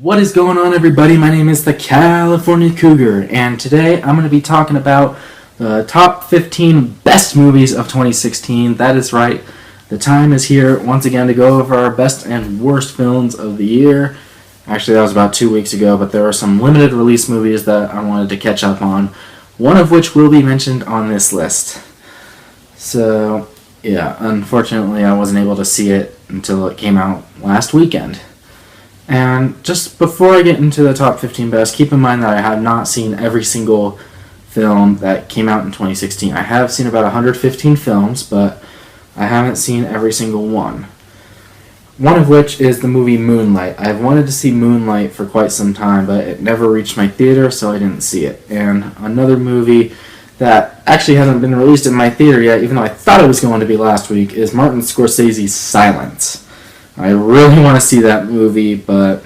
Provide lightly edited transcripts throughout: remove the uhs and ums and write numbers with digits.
What is going on, everybody? My name is the California Cougar, and today I'm going to be talking about the top 15 best movies of 2016. That is right, the time is here once again to go over our best and worst films of the year. Actually, that was about 2 weeks ago, but there are some limited release movies that I wanted to catch up on, one of which will be mentioned on this list. So, yeah, unfortunately I wasn't able to see it until it came out last weekend. And just before I get into the top 15 best, keep in mind that I have not seen every single film that came out in 2016. I have seen about 115 films, but I haven't seen every single one. One of which is the movie Moonlight. I've wanted to see Moonlight for quite some time, but it never reached my theater, so I didn't see it. And another movie that actually hasn't been released in my theater yet, even though I thought it was going to be last week, is Martin Scorsese's Silence. I really want to see that movie, but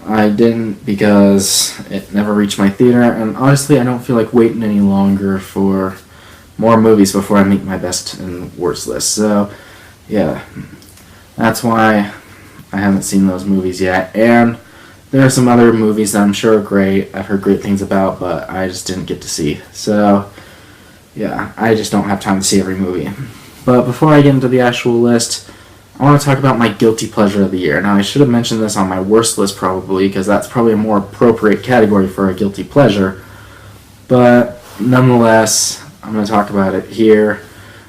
I didn't because it never reached my theater, and honestly I don't feel like waiting any longer for more movies before I make my best and worst list. So, yeah, that's why I haven't seen those movies yet. And there are some other movies that I'm sure are great, I've heard great things about, but I just didn't get to see. So, yeah, I just don't have time to see every movie. But before I get into the actual list, I want to talk about my guilty pleasure of the year. Now, I should have mentioned this on my worst list probably, because that's probably a more appropriate category for a guilty pleasure. But nonetheless, I'm going to talk about it here.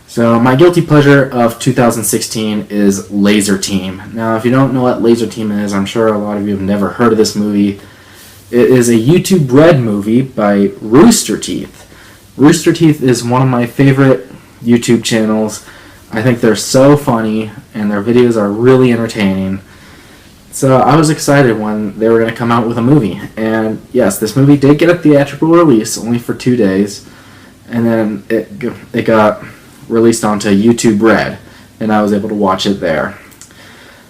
So, my guilty pleasure of 2016 is Laser Team. Now, if you don't know what Laser Team is, I'm sure a lot of you have never heard of this movie. It is a YouTube Red movie by Rooster Teeth. Rooster Teeth is one of my favorite YouTube channels. I think they're so funny, and their videos are really entertaining. So I was excited when they were going to come out with a movie. And yes, this movie did get a theatrical release, only for 2 days. And then it got released onto YouTube Red, and I was able to watch it there.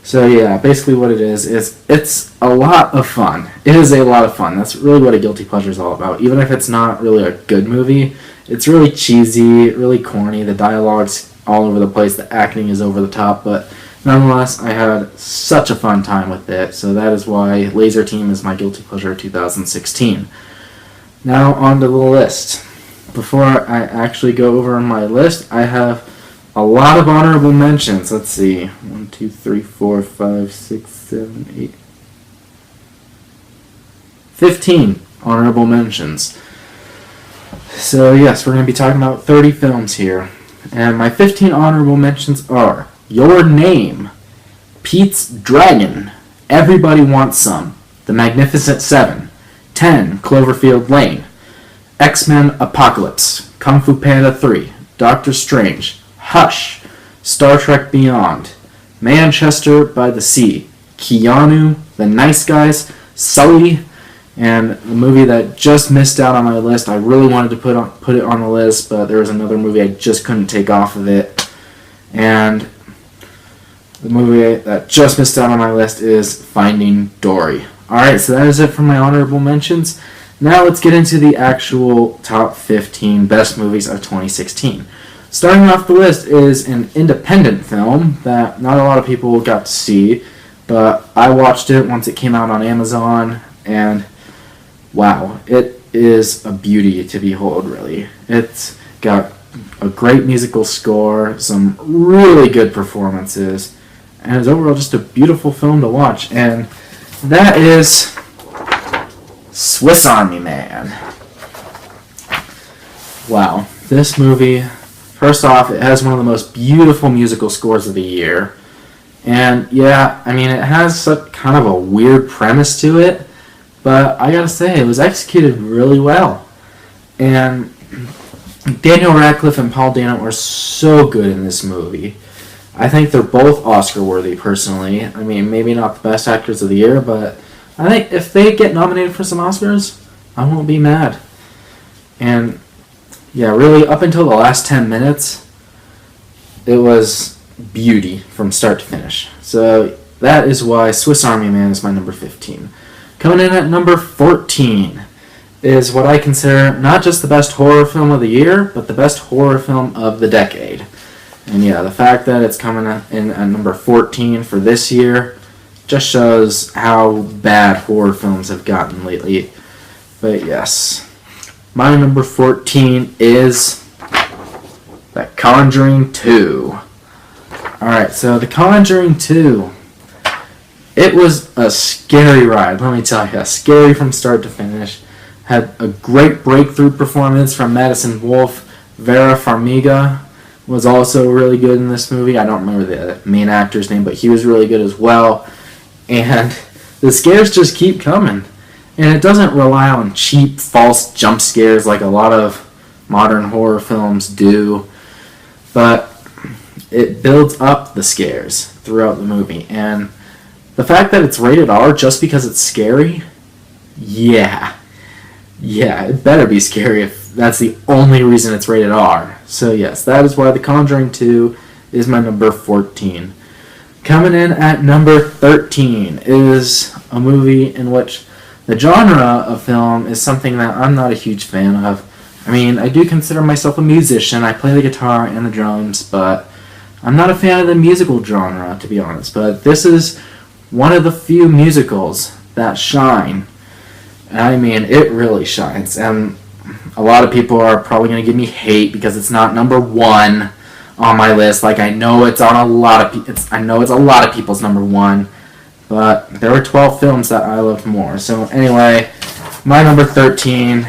So yeah, basically what it is it's a lot of fun. It is a lot of fun. That's really what a guilty pleasure is all about. Even if it's not really a good movie, it's really cheesy, really corny. The dialogue's all over the place, the acting is over the top, but nonetheless, I had such a fun time with it, so that is why Laser Team is my guilty pleasure of 2016. Now, on to the list. Before I actually go over my list, I have a lot of honorable mentions. Let's see, 1, 2, 3, 4, 5, 6, 7, 8, 15 honorable mentions. So yes, we're going to be talking about 30 films here. And my 15 honorable mentions are Your Name, Pete's Dragon, Everybody Wants Some, The Magnificent Seven, 10, Cloverfield Lane, X-Men Apocalypse, Kung Fu Panda 3, Doctor Strange, Hush, Star Trek Beyond, Manchester by the Sea, Keanu, The Nice Guys, Sully, and the movie that just missed out on my list. I really wanted to put it on the list, but there was another movie I just couldn't take off of it. And the movie that just missed out on my list is Finding Dory. Alright, so that is it for my honorable mentions. Now let's get into the actual top 15 best movies of 2016. Starting off the list is an independent film that not a lot of people got to see, but I watched it once it came out on Amazon, and wow, it is a beauty to behold, really. It's got a great musical score, some really good performances, and it's overall just a beautiful film to watch, and that is Swiss Army Man. Wow, this movie, first off, it has one of the most beautiful musical scores of the year, and yeah, I mean, it has kind of a weird premise to it, but I gotta say, it was executed really well. And Daniel Radcliffe and Paul Dano are so good in this movie. I think they're both Oscar-worthy, personally. I mean, maybe not the best actors of the year, but I think if they get nominated for some Oscars, I won't be mad. And, yeah, really, up until the last 10 minutes, it was beauty from start to finish. So that is why Swiss Army Man is my number 15. Coming in at number 14 is what I consider not just the best horror film of the year, but the best horror film of the decade. And yeah, the fact that it's coming in at number 14 for this year just shows how bad horror films have gotten lately. But yes, my number 14 is The Conjuring 2. Alright, so The Conjuring 2, it was a scary ride, let me tell you. Scary from start to finish. Had a great breakthrough performance from Madison Wolfe. Vera Farmiga was also really good in this movie. I don't remember the main actor's name, but he was really good as well. And the scares just keep coming. And it doesn't rely on cheap, false jump scares like a lot of modern horror films do. But it builds up the scares throughout the movie. And the fact that it's rated R just because it's scary, yeah, it better be scary if that's the only reason it's rated R. So yes, that is why The Conjuring 2 is my number 14. Coming in at number 13 is a movie in which the genre of film is something that I'm not a huge fan of. I mean, I do consider myself a musician. I play the guitar and the drums, but I'm not a fan of the musical genre, to be honest. But this is one of the few musicals that shine. I mean, it really shines. And a lot of people are probably going to give me hate because it's not number 1 on my list. Like, I know it's on a lot of I know it's a lot of people's number 1, but there were 12 films that I loved more. So anyway, my number 13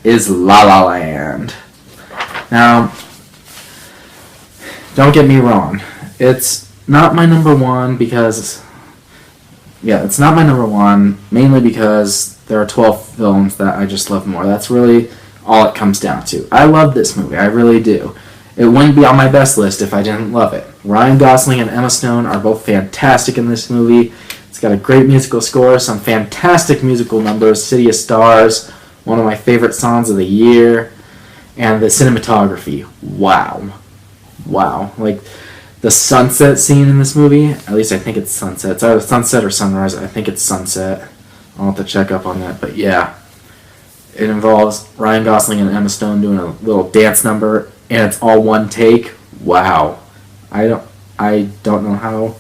is La La Land. Now, don't get me wrong. It's not my number 1 because... Yeah, it's not my number 1, mainly because there are 12 films that I just love more. That's really all it comes down to. I love this movie, I really do. It wouldn't be on my best list if I didn't love it. Ryan Gosling and Emma Stone are both fantastic in this movie. It's got a great musical score, some fantastic musical numbers, City of Stars, one of my favorite songs of the year, and the cinematography. Wow. Like, the sunset scene in this movie, at least I think it's sunset. It's either sunset or sunrise. I think it's sunset. I'll have to check up on that. But yeah, it involves Ryan Gosling and Emma Stone doing a little dance number, and it's all one take. Wow. I don't know how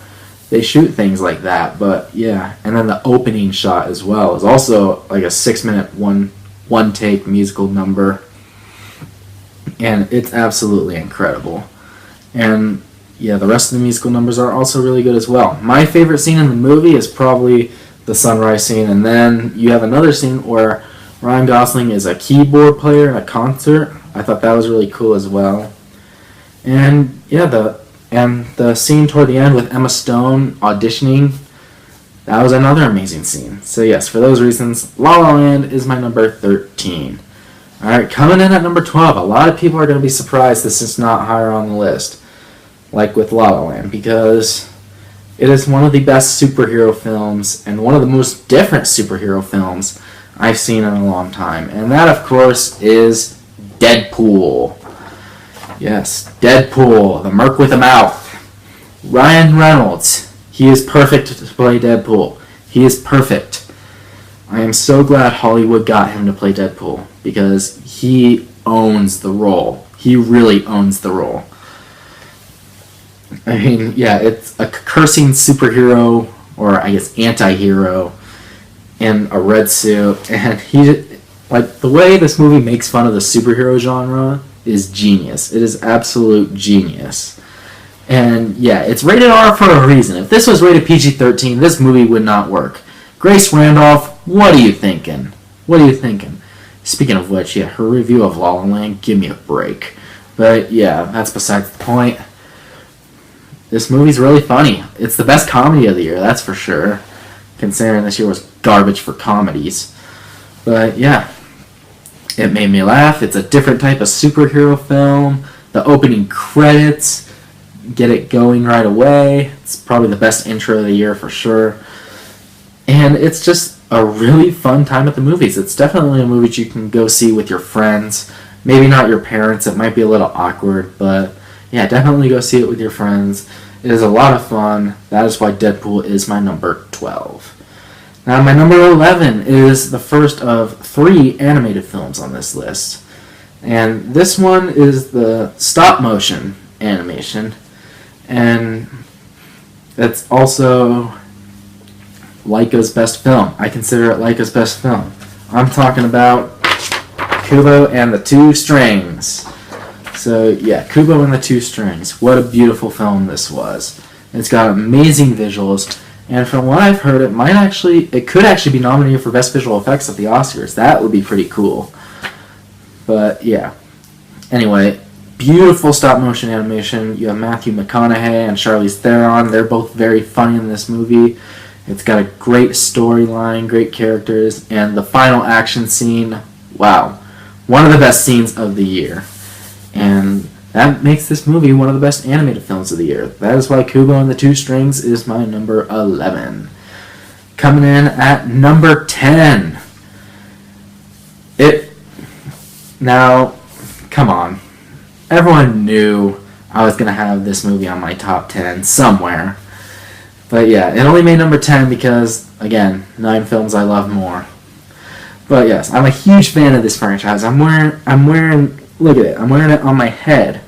they shoot things like that, but yeah. And then the opening shot as well is also like a 6-minute one take musical number, and it's absolutely incredible. And yeah, the rest of the musical numbers are also really good as well. My favorite scene in the movie is probably the sunrise scene, and then you have another scene where Ryan Gosling is a keyboard player at a concert. I thought that was really cool as well. And yeah, the scene toward the end with Emma Stone auditioning, that was another amazing scene. So yes, for those reasons, La La Land is my number 13. Alright, coming in at number 12, a lot of people are going to be surprised this is not higher on the list, like with La La Land, because it is one of the best superhero films and one of the most different superhero films I've seen in a long time. And that, of course, is Deadpool. Yes, Deadpool, the merc with a mouth. Ryan Reynolds, he is perfect to play Deadpool. He is perfect. I am so glad Hollywood got him to play Deadpool, because he owns the role. He really owns the role. I mean, yeah, it's a cursing superhero, or I guess anti-hero, in a red suit, and the way this movie makes fun of the superhero genre is genius. It is absolute genius. And yeah, it's rated R for a reason. If this was rated PG-13, this movie would not work. Grace Randolph, what are you thinking? Speaking of which, yeah, her review of La La Land, give me a break. But yeah, that's besides the point. This movie's really funny. It's the best comedy of the year, that's for sure, considering this year was garbage for comedies. But yeah, it made me laugh. It's a different type of superhero film. The opening credits get it going right away. It's probably the best intro of the year for sure. And it's just a really fun time at the movies. It's definitely a movie that you can go see with your friends. Maybe not your parents. It might be a little awkward, but yeah, definitely go see it with your friends. It is a lot of fun. That is why Deadpool is my number 12. Now, my number 11 is the first of 3 animated films on this list. And this one is the stop-motion animation. And it's also Laika's best film. I consider it Laika's best film. I'm talking about Kubo and the Two Strings. So yeah, Kubo and the Two Strings. What a beautiful film this was. It's got amazing visuals, and from what I've heard, it could actually be nominated for Best Visual Effects at the Oscars. That would be pretty cool. But yeah. Anyway, beautiful stop motion animation. You have Matthew McConaughey and Charlize Theron. They're both very funny in this movie. It's got a great storyline, great characters, and the final action scene, wow. One of the best scenes of the year. And that makes this movie one of the best animated films of the year. That is why Kubo and the Two Strings is my number 11. Coming in at number 10. Now, come on. Everyone knew I was going to have this movie on my top 10 somewhere. But yeah, it only made number 10 because, again, 9 films I love more. But yes, I'm a huge fan of this franchise. I'm wearing, look at it, I'm wearing it on my head.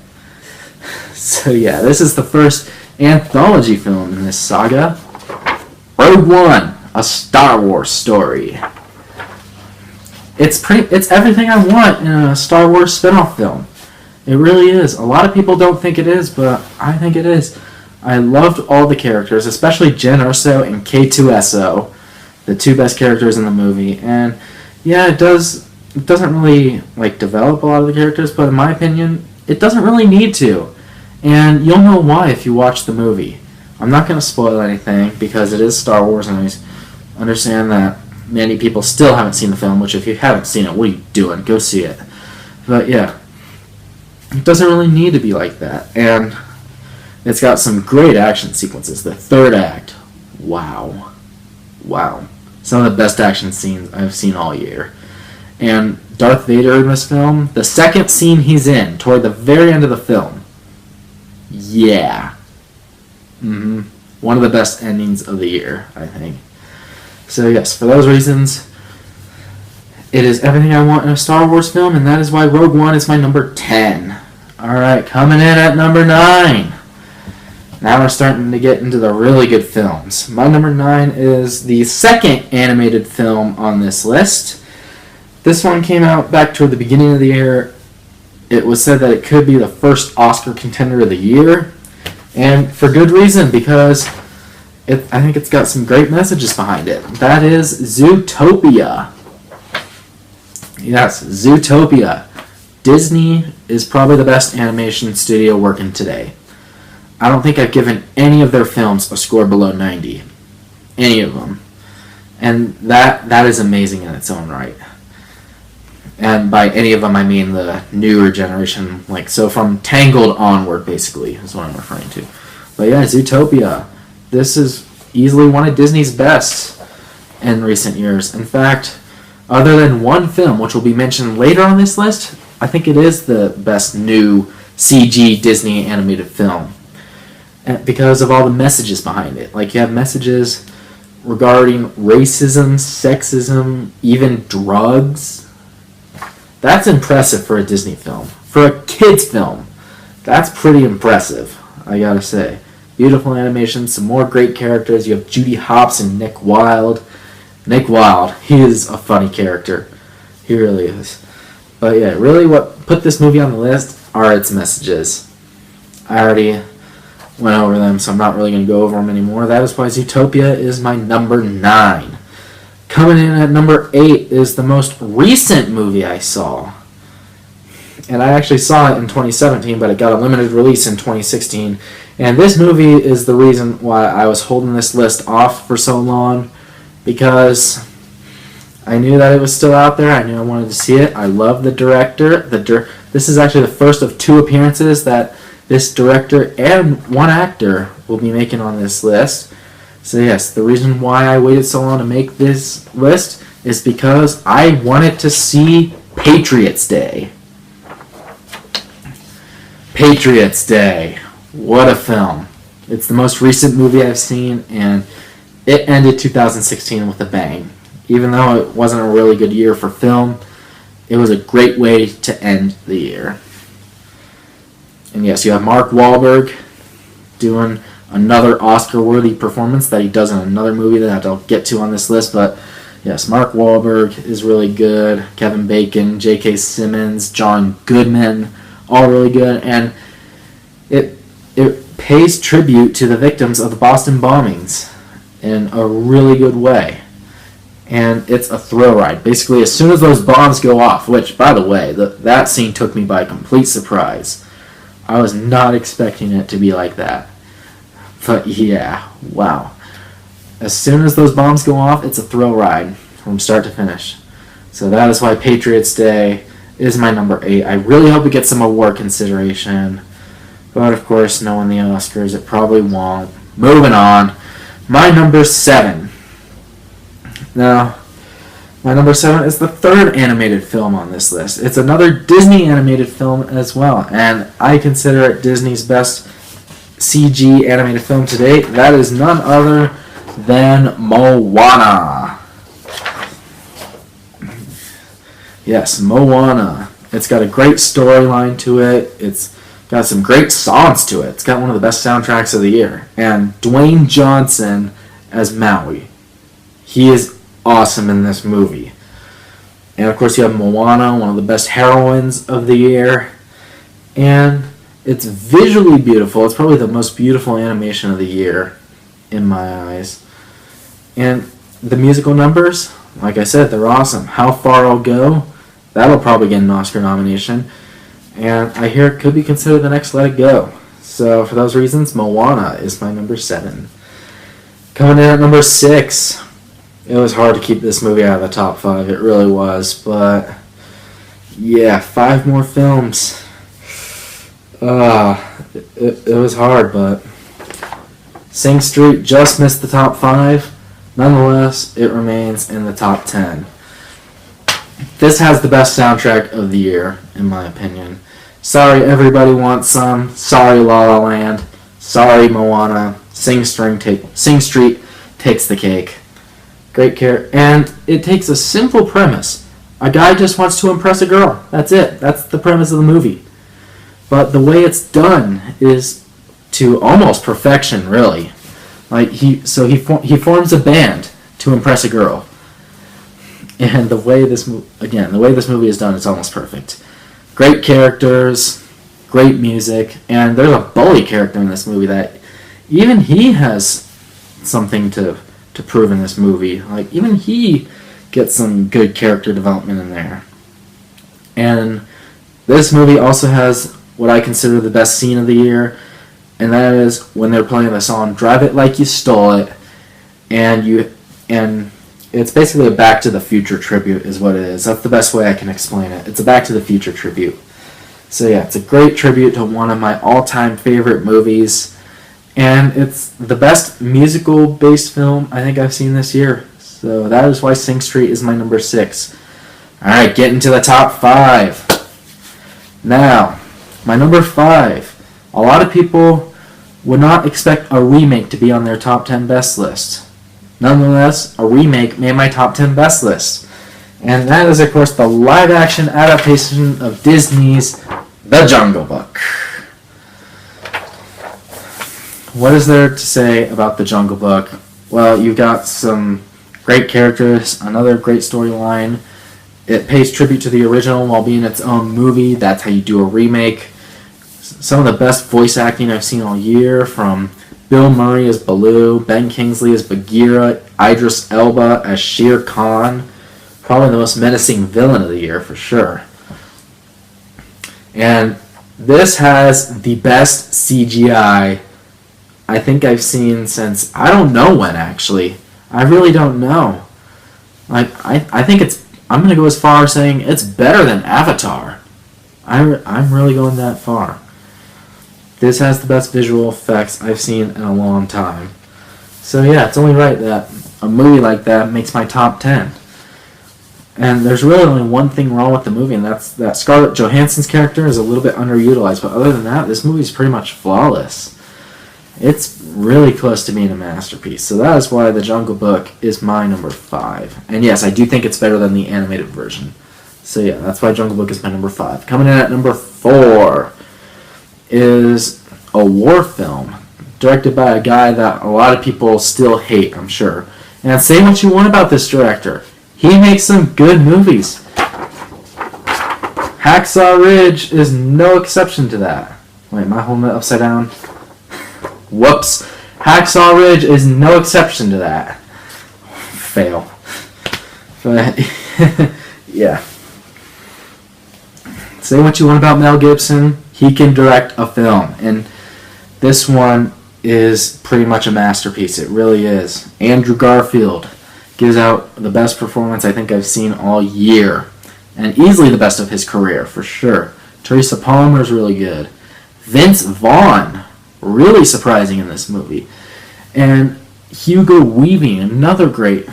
So yeah, this is the first anthology film in this saga. Rogue One, a Star Wars story. It's everything I want in a Star Wars spin-off film. It really is. A lot of people don't think it is, but I think it is. I loved all the characters, especially Jyn Erso and K2SO, the two best characters in the movie. And yeah, it doesn't really develop a lot of the characters, but in my opinion, it doesn't really need to. And you'll know why if you watch the movie. I'm not going to spoil anything because it is Star Wars, and I understand that many people still haven't seen the film, which if you haven't seen it, what are you doing? Go see it. But yeah, it doesn't really need to be like that. And it's got some great action sequences. The third act, wow. Some of the best action scenes I've seen all year. And Darth Vader in this film, the second scene he's in, toward the very end of the film, yeah. One of the best endings of the year, I think. So yes, for those reasons, it is everything I want in a Star Wars film, and that is why Rogue One is my number 10. Alright, coming in at number 9. Now we're starting to get into the really good films. My number 9 is the second animated film on this list. This one came out back toward the beginning of the year. It was said that it could be the first Oscar contender of the year. And for good reason, because I think it's got some great messages behind it. That is Zootopia. Yes, Zootopia. Disney is probably the best animation studio working today. I don't think I've given any of their films a score below 90. Any of them. And that is amazing in its own right. And by any of them, I mean the newer generation. So from Tangled onward, basically, is what I'm referring to. But yeah, Zootopia. This is easily one of Disney's best in recent years. In fact, other than one film, which will be mentioned later on this list, I think it is the best new CG Disney animated film. Because of all the messages behind it. You have messages regarding racism, sexism, even drugs. That's impressive for a Disney film. For a kid's film, that's pretty impressive, I gotta say. Beautiful animation, some more great characters. You have Judy Hopps and Nick Wilde. Nick Wilde, he is a funny character. He really is. But yeah, really what put this movie on the list are its messages. I already went over them, so I'm not really going to go over them anymore. That is why Zootopia is my number 9. Coming in at number 8 is the most recent movie I saw. And I actually saw it in 2017, but it got a limited release in 2016. And this movie is the reason why I was holding this list off for so long, because I knew that it was still out there. I knew I wanted to see it. I love the director. This is actually the first of 2 appearances that this director and one actor will be making on this list. So yes, the reason why I waited so long to make this list is because I wanted to see Patriots Day. Patriots Day. What a film. It's the most recent movie I've seen, and it ended 2016 with a bang. Even though it wasn't a really good year for film, it was a great way to end the year. And yes, you have Mark Wahlberg doing another Oscar-worthy performance that he does in another movie that I'll get to on this list. But yes, Mark Wahlberg is really good. Kevin Bacon, J.K. Simmons, John Goodman, all really good. And it pays tribute to the victims of the Boston bombings in a really good way. And it's a thrill ride. Basically, as soon as those bombs go off, which, by the way, that scene took me by complete surprise. I was not expecting it to be like that. But yeah, wow. As soon as those bombs go off, it's a thrill ride from start to finish. So that is why Patriots Day is my number 8. I really hope it gets some award consideration. But of course, knowing the Oscars, it probably won't. Moving on. My number 7. Now, my number 7 is the third animated film on this list. It's another Disney animated film as well, and I consider it Disney's best CG animated film to date. That is none other than Moana. Yes, Moana. It's got a great storyline to it. It's got some great songs to it. It's got one of the best soundtracks of the year. And Dwayne Johnson as Maui. He is awesome in this movie. And of course you have Moana, one of the best heroines of the year. And it's visually beautiful. It's probably the most beautiful animation of the year in my eyes. And the musical numbers, like I said, they're awesome. How Far I'll Go, that'll probably get an Oscar nomination. And I hear it could be considered the next Let It Go. So for those reasons, Moana is my number 7. Coming in at number 6. It was hard to keep this movie out of the top 5. It really was. But yeah, 5 more films. It was hard, but Sing Street just missed the top 5. Nonetheless, it remains in the top 10. This has the best soundtrack of the year, in my opinion. Sorry, Everybody Wants Some. Sorry, La La Land. Sorry, Moana. Sing Street takes the cake. Great care. And it takes a simple premise. A guy just wants to impress a girl. That's it. That's the premise of the movie. But the way it's done is to almost perfection, really. Like he forms a band to impress a girl. And the way this movie is done is almost perfect. Great characters, great music, and there's a bully character in this movie that even he has something to prove in this movie. Like even he gets some good character development in there. And this movie also has what I consider the best scene of the year, and that is when they're playing the song "Drive It Like You Stole It," and it's basically a Back to the Future tribute is what it is. That's the best way I can explain it. It's a Back to the Future tribute. So yeah, it's a great tribute to one of my all-time favorite movies, and it's the best musical-based film I think I've seen this year. So that is why Sing Street is my number 6. Alright, getting to the top 5. Now, my number 5. A lot of people would not expect a remake to be on their top 10 best list. Nonetheless, a remake made my top 10 best list. And that is, of course, the live-action adaptation of Disney's The Jungle Book. What is there to say about The Jungle Book? Well, you've got some great characters, another great storyline. It pays tribute to the original while being its own movie. That's how you do a remake. Some of the best voice acting I've seen all year, from Bill Murray as Baloo, Ben Kingsley as Bagheera, Idris Elba as Shere Khan. Probably the most menacing villain of the year for sure. And this has the best CGI I think I've seen since, I don't know when actually. I really don't know. I think I'm going to go as far as saying it's better than Avatar. I'm really going that far. This has the best visual effects I've seen in a long time. So yeah, it's only right that a movie like that makes my top 10. And there's really only one thing wrong with the movie, and that's that Scarlett Johansson's character is a little bit underutilized. But other than that, this movie's pretty much flawless. It's really close to being a masterpiece. So that is why The Jungle Book is my number 5. And yes, I do think it's better than the animated version. So yeah, that's why Jungle Book is my number 5. Coming in at number 4 is a war film directed by a guy that a lot of people still hate, I'm sure. And say what you want about this director, he makes some good movies. Hacksaw Ridge is no exception to that. Wait, am I holding it upside down? Whoops. Hacksaw Ridge is no exception to that. Fail. But, yeah. Say what you want about Mel Gibson, he can direct a film. And this one is pretty much a masterpiece. It really is. Andrew Garfield gives out the best performance I think I've seen all year. And easily the best of his career, for sure. Teresa Palmer's really good. Vince Vaughn, really surprising in this movie. And Hugo Weaving, another great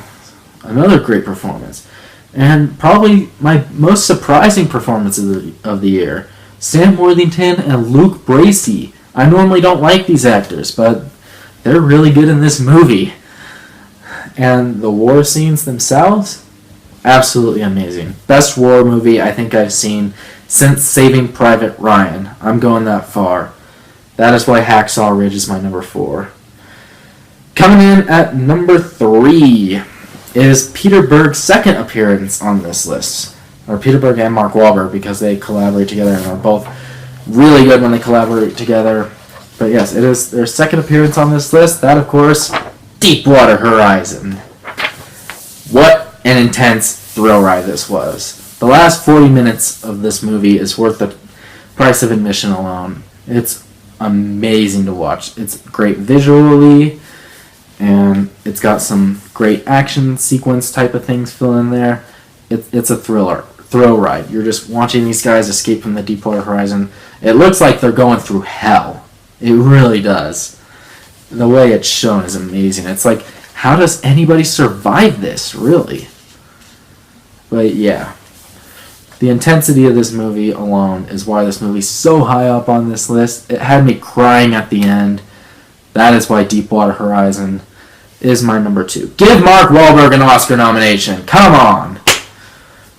performance. And probably my most surprising performance of the year, Sam Worthington and Luke Bracey. I normally don't like these actors, but they're really good in this movie. And the war scenes themselves, absolutely amazing. Best war movie I think I've seen since Saving Private Ryan. I'm going that far. That is why Hacksaw Ridge is my number 4. Coming in at number 3 is Peter Berg's second appearance on this list. Or Peter Berg and Mark Wahlberg, because they collaborate together and are both really good when they collaborate together. But yes, it is their second appearance on this list. That, of course, Deepwater Horizon. What an intense thrill ride this was. The last 40 minutes of this movie is worth the price of admission alone. It's amazing to watch. It's great visually, and it's got some great action sequence type of things fill in there. It's a thrill ride. You're just watching these guys escape from the Deepwater Horizon. It looks like they're going through hell. It really does. The way it's shown is amazing. It's like, how does anybody survive this, really? But yeah, the intensity of this movie alone is why this movie's so high up on this list. It had me crying at the end. That is why Deepwater Horizon is my number 2. Give Mark Wahlberg an Oscar nomination. Come on.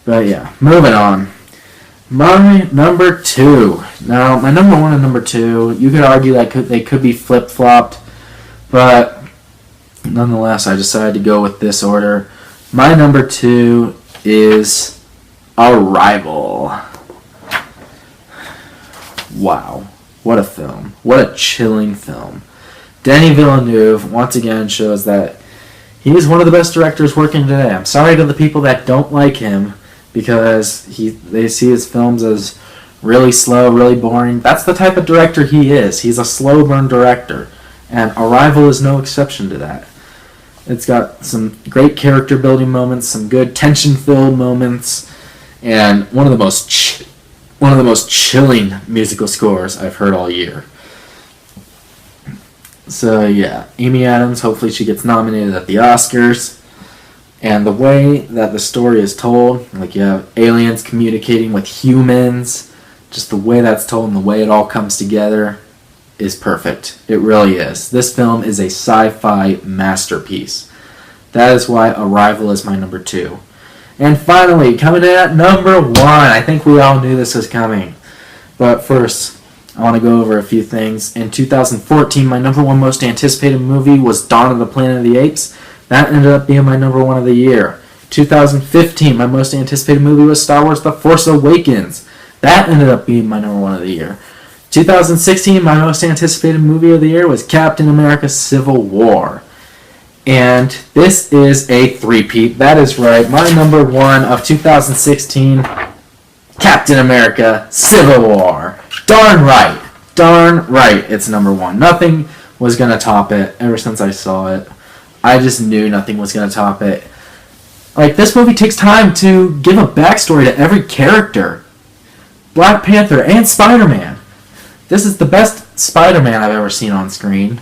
But yeah, moving on. My number 2. Now, my number 1 and number 2, you could argue that they could be flip-flopped, but nonetheless, I decided to go with this order. My number 2 is Arrival. Wow. What a film. What a chilling film. Denis Villeneuve, once again, shows that he is one of the best directors working today. I'm sorry to the people that don't like him, because they see his films as really slow, really boring. That's the type of director he is. He's a slow burn director, and Arrival is no exception to that. It's got some great character building moments, some good tension filled moments, and one of the most chilling musical scores I've heard all year. So yeah, Amy Adams, hopefully she gets nominated at the Oscars. And the way that the story is told, like you have aliens communicating with humans, just the way that's told and the way it all comes together is perfect. It really is. This film is a sci-fi masterpiece. That is why Arrival is my number 2. And finally, coming in at number 1, I think we all knew this was coming. But first, I want to go over a few things. In 2014, my number 1 most anticipated movie was Dawn of the Planet of the Apes. That ended up being my number 1 of the year. 2015, my most anticipated movie was Star Wars The Force Awakens. That ended up being my number 1 of the year. 2016, my most anticipated movie of the year was Captain America Civil War. And this is a three-peat. That is right. My number 1 of 2016, Captain America Civil War. Darn right. Darn right it's number 1. Nothing was going to top it ever since I saw it. I just knew nothing was going to top it. Like, this movie takes time to give a backstory to every character. Black Panther and Spider-Man. This is the best Spider-Man I've ever seen on screen.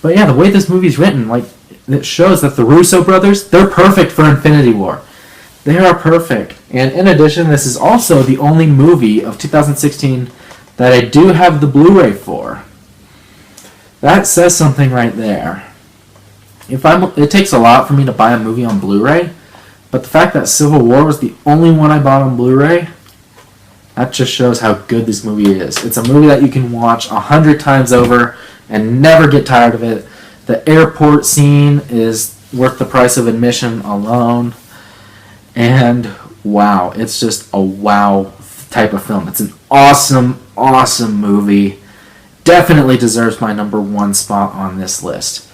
But yeah, the way this movie's written, like, it shows that the Russo brothers, they're perfect for Infinity War. They are perfect. And in addition, this is also the only movie of 2016 that I do have the Blu-ray for. That says something right there. It takes a lot for me to buy a movie on Blu-ray, but the fact that Civil War was the only one I bought on Blu-ray, that just shows how good this movie is. It's a movie that you can watch 100 times over. and never get tired of it. The airport scene is worth the price of admission alone. And wow, it's just a wow type of film. It's an awesome, awesome movie. Definitely deserves my number one spot on this list.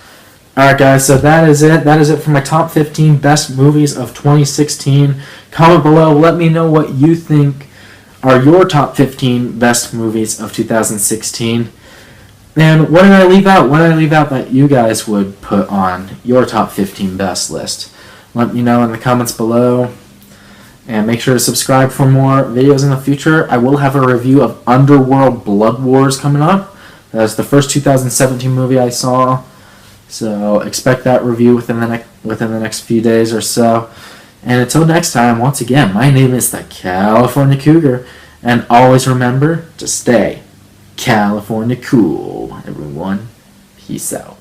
Alright guys, so that is it. That is it for my top 15 best movies of 2016. Comment below, let me know what you think are your top 15 best movies of 2016. And what did I leave out? What did I leave out that you guys would put on your top 15 best list? Let me know in the comments below. And make sure to subscribe for more videos in the future. I will have a review of Underworld Blood Wars coming up. That's the first 2017 movie I saw. So expect that review within the next few days or so. And until next time, once again, my name is the California Cougar. And always remember to stay California cool, everyone. Peace out.